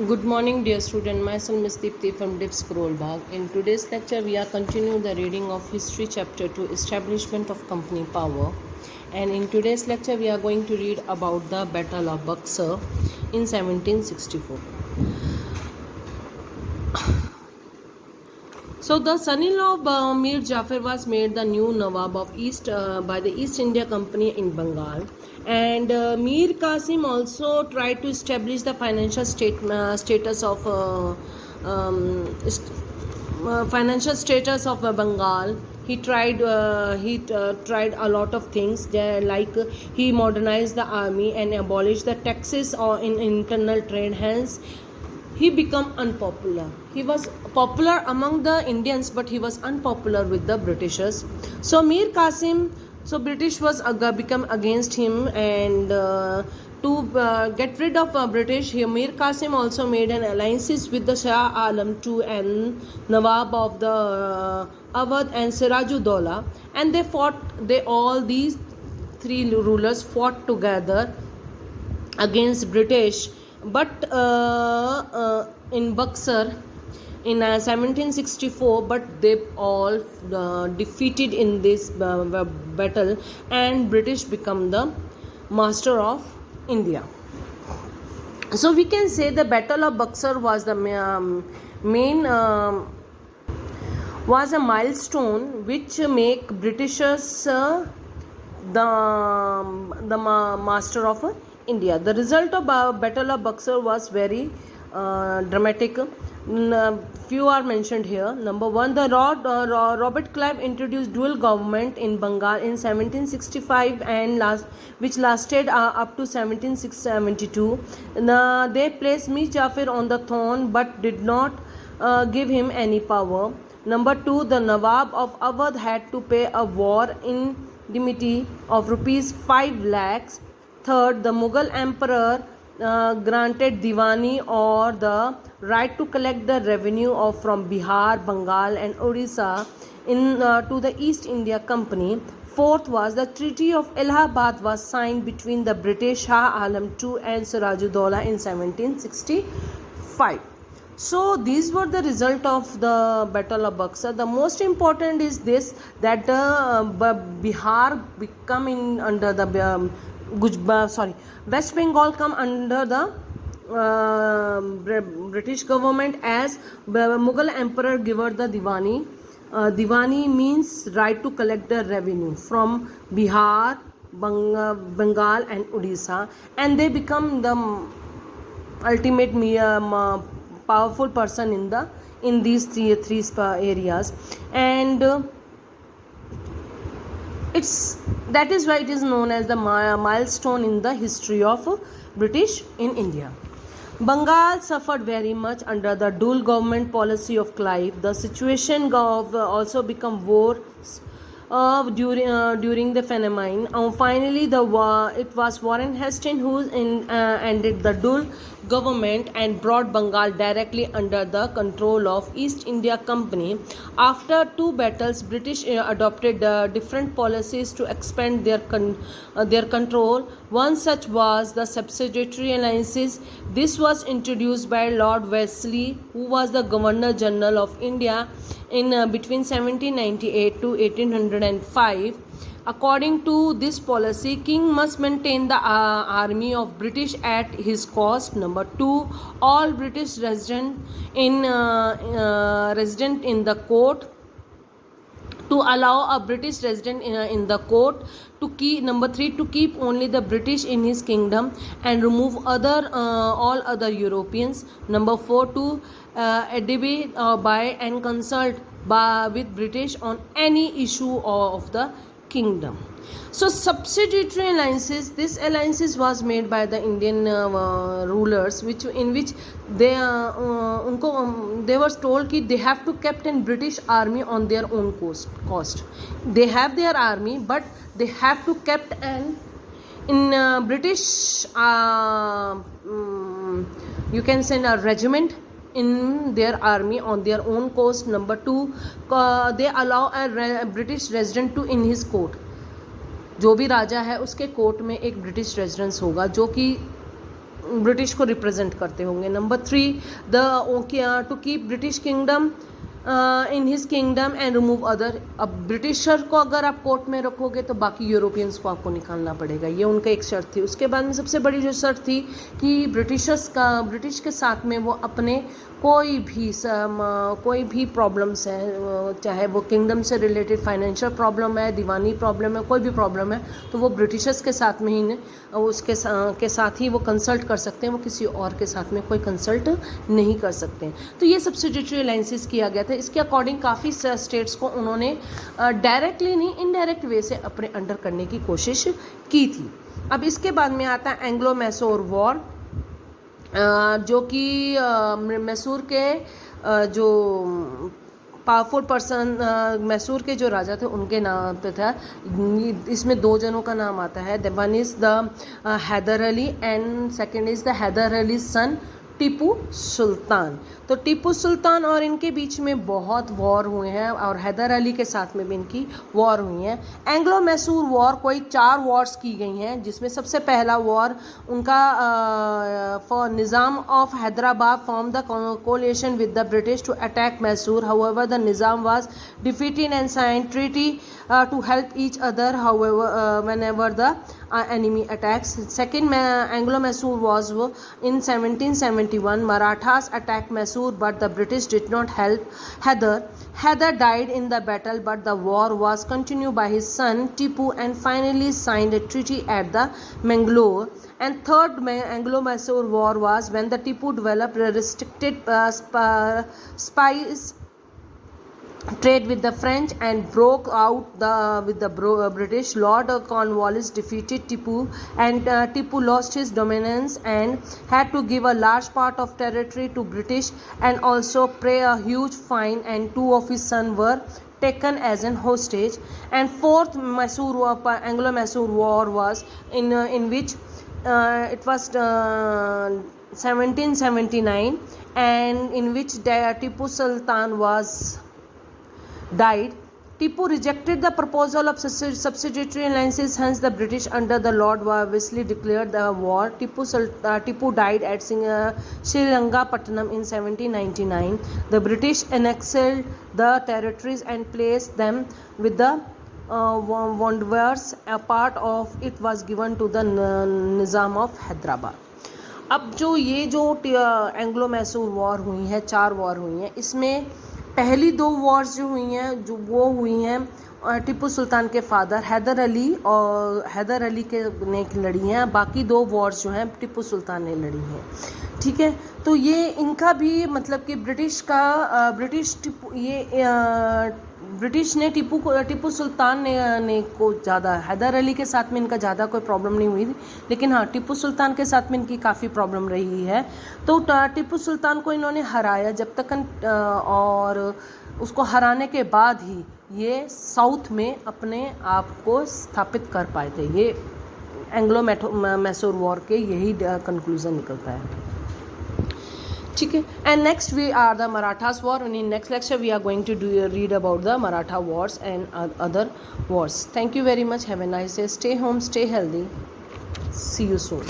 Good morning, dear student. Myself Miss Deepti from DIP Scroll Bag. In today's lecture, we are continuing the reading of History Chapter 2, Establishment of Company Power. And in today's lecture, we are going to read about the Battle of Buxar in 1764. So the son-in-law of Mir Jafar was made the new Nawab of East by the East India Company in Bengal, and Mir Qasim also tried to establish the financial status of financial status of Bengal. He tried a lot of things there, like he modernized the army and abolished the taxes or in internal trade. Hence, he became unpopular. He was popular among the Indians, but he was unpopular with the Britishers. So Mir Qasim, so British was become against him, and to get rid of British, Mir Qasim also made an alliances with the Shah Alam II and Nawab of the Awadh and Sirajuddaula, and they fought. All these three rulers fought together against British, but in Buxar in 1764, but they all defeated in this battle, and British become the master of India. So we can say the Battle of Buxar was the main was a milestone which make Britishers the master of India. The result of Battle of Buxar was very dramatic. Few are mentioned here. Number one, the Robert Clive introduced dual government in Bengal in 1765 and which lasted up to 1772. They placed Mir Jafar on the throne but did not give him any power. Number two, the Nawab of Awadh had to pay a war indemnity of rupees 5 lakhs. Third, the Mughal emperor granted Diwani or the right to collect the revenue from Bihar, Bengal and Odisha to the East India Company. Fourth was the Treaty of Allahabad was signed between the British Shah Alam II and Sirajuddaula in 1765. So these were the result of the Battle of Buxar. The most important is this, that Bihar become under the West Bengal come under the British government, as Mughal emperor gave her the Diwani. Diwani means right to collect the revenue from Bihar, Bengal and Odisha, and they become the ultimate powerful person in these three areas, and that is why it is known as the milestone in the history of British in India. Bengal suffered very much under the dual government policy of Clive. The situation also become worse during the famine. Finally, it was Warren Hastings who ended the dual government and brought Bengal directly under the control of East India Company. After two battles, British adopted different policies to expand their control. One such was the subsidiary alliances. This was introduced by Lord Wellesley, who was the Governor General of India in between 1798 to 1805. According to this policy, King must maintain the army of British at his cost. Number two, all British resident in the court, to allow a British resident in the court to keep. Number three, to keep only the British in his kingdom and remove all other Europeans. Number four, to debate, buy and consult with British on any issue of the kingdom. So subsidiary alliances, this alliances was made by the Indian rulers, in which they were told that they have to kept in British army on their own cost. They have their army, but they have to kept in British you can send a regiment in their army on their own cost. Number two, they allow a British resident to in his court. जो भी राजा है उसके court में एक British residence होगा, जो कि British को रिप्रेजेंट करते होंगे। Number 3, to keep British kingdom in his kingdom and remove other. अब ब्रिटिशर को अगर आप कोर्ट में रखोगे तो बाकी यूरोपियंस को आपको निकालना पड़ेगा, ये उनका एक शर्त थी। उसके बाद में सबसे बड़ी जो शर्त थी कि ब्रिटिश के साथ में वो अपने कोई भी प्रॉब्लम्स है, चाहे वो किंगडम से रिलेटेड फाइनेंशियल प्रॉब्लम है, दीवानी प्रॉब्लम है, कोई भी प्रॉब्लम है, तो वो ब्रिटिशर्स के साथ में ही के साथ ही वो कंसल्ट कर सकते हैं, वो किसी और के साथ में कोई कंसल्ट नहीं कर सकते हैं। तो ये सब्सिडियरी अलायंसेस किया गया था। इसके अकॉर्डिंग काफ़ी स्टेट्स को उन्होंने डायरेक्टली नहीं, इनडायरेक्ट वे से अपने अंडर करने की कोशिश की थी। अब इसके बाद में आता है एंग्लो मैसूर वॉर, जो कि मैसूर के जो पावरफुल पर्सन मैसूर के जो राजा थे उनके नाम पे था। इसमें 2 जनों का नाम आता है, one is the Hyder Ali and second is the Hyder Ali son Tipu Sultan. तो टीपू सुल्तान और इनके बीच में बहुत वॉर हुए हैं और हैदर अली के साथ में भी इनकी वॉर हुई है। एंग्लो मैसूर वॉर कोई 4 वॉर्स की गई हैं, जिसमें सबसे पहला वॉर उनका for Nizam of Hyderabad form the coalition with the British to attack Mysore. However the Nizam was defeated and sign treaty to help each other however whenever the enemy attacks. Second Anglo-Mysore was in 1771. Marathas attacked Mysore, but the British did not help Hyder. Hyder died in the battle, but the war was continued by his son Tipu and finally signed a treaty at the Mangalore. And third Anglo-Mysore war was when the Tipu developed a restricted spice trade with the French and broke out with the British. Lord Cornwallis defeated Tipu and Tipu lost his dominance and had to give a large part of territory to British and also pay a huge fine, and 2 of his sons were taken as an hostage. And fourth Anglo-Mysore war was in which it was 1779 and in which Tipu Sultan died. Tipu rejected the proposal of subsidiary alliances, hence the British under the Lord Wellesley declared the war. Tipu died at Srirangapatnam in 1799. The British annexed the territories and placed them with the Wanderers. A part of it was given to the Nizam of Hyderabad. अब जो Anglo Mysore war हुई है, 4 war हुई हैं, इसमें पहली 2 Wars जो हुई हैं वो हुई हैं टीपू सुल्तान के फादर हैदर अली के ने लड़ी हैं। बाकी 2 वॉर्स जो हैं टीपू सुल्तान ने लड़ी हैं। ठीक है, तो ये इनका भी मतलब कि ब्रिटिश ने टीपू सुल्तान ने को ज़्यादा, हैदर अली के साथ में इनका ज़्यादा कोई प्रॉब्लम नहीं हुई थी, लेकिन हाँ टीपू सुल्तान के साथ में इनकी काफ़ी प्रॉब्लम रही है। तो टीपू सुल्तान को इन्होंने हराया जब तक, और उसको हराने के बाद ही ये साउथ में अपने आप को स्थापित कर पाए थे। ये एंग्लो मैसूर वॉर के यही कंक्लूज़न निकलता है। ठीक है, and next we are the Marathas war, and in next lecture we are going to read about the Maratha wars and other wars. Thank you very much. Have a nice day. Stay home, stay healthy. See you soon.